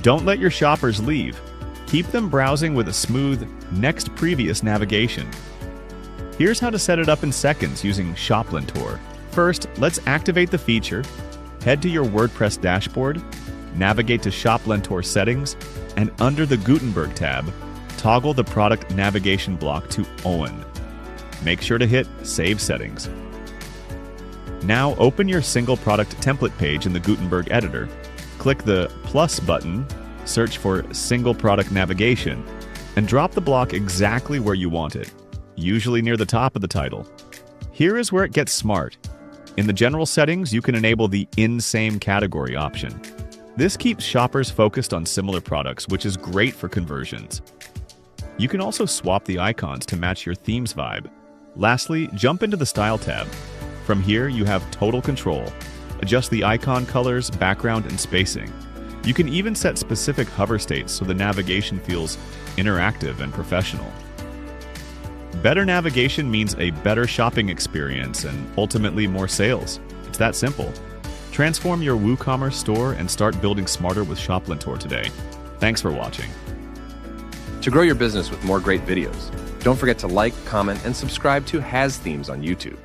Don't let your shoppers leave. Keep them browsing with a smooth Next Previous navigation. Here's how to set it up in seconds using ShopLentor. First, let's activate the feature. Head to your WordPress dashboard, navigate to ShopLentor settings, and under the Gutenberg tab, toggle the product navigation block to On. Make sure to hit Save Settings. Now open your single product template page in the Gutenberg editor. Click the plus button, search for Single Product Navigation, and drop the block exactly where you want it, usually near the top of the title. Here is where it gets smart. In the general settings, you can enable the In Same Category option. This keeps shoppers focused on similar products, which is great for conversions. You can also swap the icons to match your theme's vibe. Lastly, jump into the Style tab. From here, you have total control. Adjust the icon colors, background, and spacing. You can even set specific hover states so the navigation feels interactive and professional. Better navigation means a better shopping experience and ultimately more sales. It's that simple. Transform your WooCommerce store and start building smarter with ShopLentor today. Thanks for watching. To grow your business with more great videos, don't forget to like, comment, and subscribe to Has Themes on YouTube.